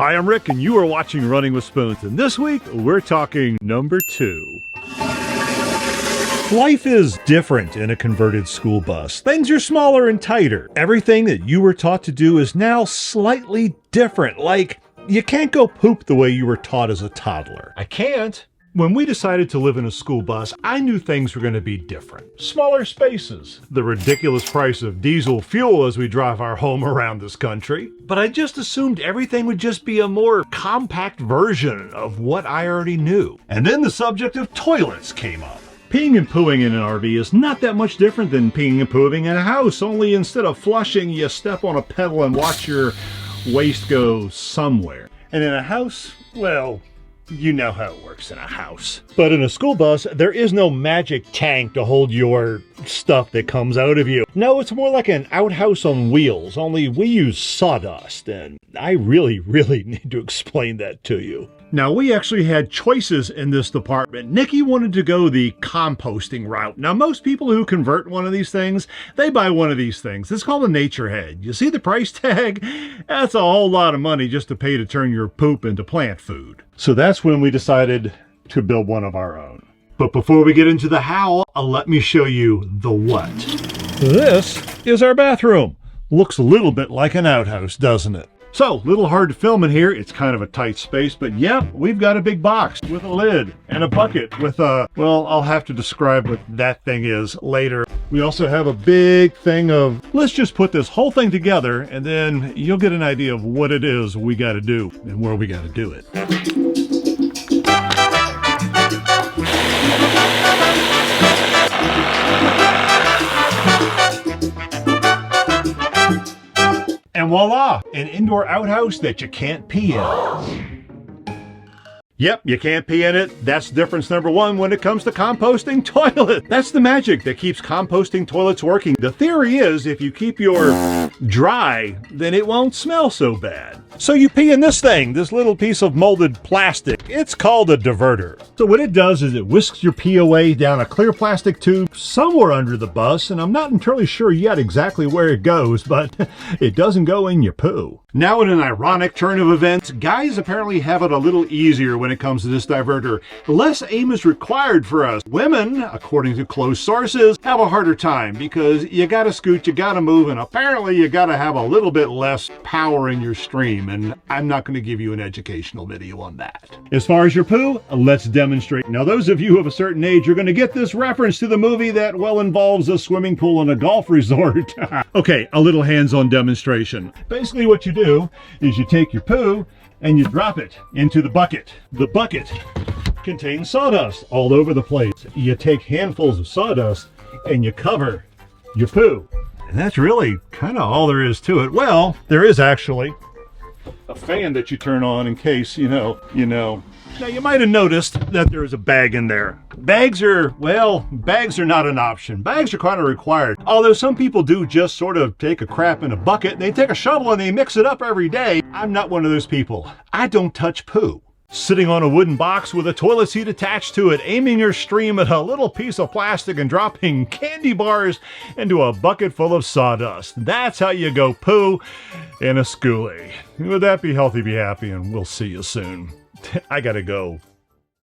Hi, I'm Rick, and you are watching Running with Spoons, and this week we're talking number 2. Life is different in a converted school bus. Things are smaller and tighter. Everything that you were taught to do is now slightly different. Like, you can't go poop the way you were taught as a toddler. I can't. When we decided to live in a school bus, I knew things were going to be different. Smaller spaces, the ridiculous price of diesel fuel as we drive our home around this country. But I just assumed everything would just be a more compact version of what I already knew. And then the subject of toilets came up. Peeing and pooing in an RV is not that much different than peeing and pooing in a house, only instead of flushing, you step on a pedal and watch your waste go somewhere. And in a house, well, you know how it works in a house. But in a school bus, there is no magic tank to hold your stuff that comes out of you. No, it's more like an outhouse on wheels, only we use sawdust, and I really need to explain that to you. Now, we actually had choices in this department. Nikki wanted to go the composting route. Now, most people who convert one of these things, they buy one of these things. It's called a nature head. You see the price tag? That's a whole lot of money just to pay to turn your poop into plant food. So that's when we decided to build one of our own. But before we get into the how, let me show you the what. This is our bathroom. Looks a little bit like an outhouse, doesn't it? So, a little hard to film in here. It's kind of a tight space, but yeah, we've got a big box with a lid and a bucket with a, well, I'll have to describe what that thing is later. We also have a big thing of, let's just put this whole thing together and then you'll get an idea of what it is we got to do and where we got to do it. And voila, an indoor outhouse that you can't pee in. Yep, you can't pee in it. That's difference number 1 when it comes to composting toilet. That's the magic that keeps composting toilets working. The theory is if you keep your dry, then it won't smell so bad. So you pee in this thing, this little piece of molded plastic. It's called a diverter. So what it does is it whisks your pee away down a clear plastic tube somewhere under the bus, and I'm not entirely sure yet exactly where it goes, but it doesn't go in your poo. Now in an ironic turn of events, guys apparently have it a little easier when it comes to this diverter. Less aim is required for us. Women, according to close sources, have a harder time because you gotta scoot, you gotta move, and apparently you gotta have a little bit less power in your stream, and I'm not gonna give you an educational video on that. As far as your poo, let's demonstrate. Now those of you of a certain age are gonna get this reference to the movie that, well, involves a swimming pool and a golf resort. Okay, a little hands-on demonstration. Basically what you do is you take your poo and you drop it into the bucket. The bucket contains sawdust all over the place. You take handfuls of sawdust and you cover your poo. And that's really kind of all there is to it. Well, there is actually a fan that you turn on in case, you know. Now you might have noticed that there's a bag in there. Bags are not an option. Bags are kind of required. Although some people do just sort of take a crap in a bucket, they take a shovel and they mix it up every day. I'm not one of those people. I don't touch poo. Sitting on a wooden box with a toilet seat attached to it, aiming your stream at a little piece of plastic and dropping candy bars into a bucket full of sawdust. That's how you go poo in a Skoolie. With that, be healthy, be happy, and we'll see you soon. I gotta go.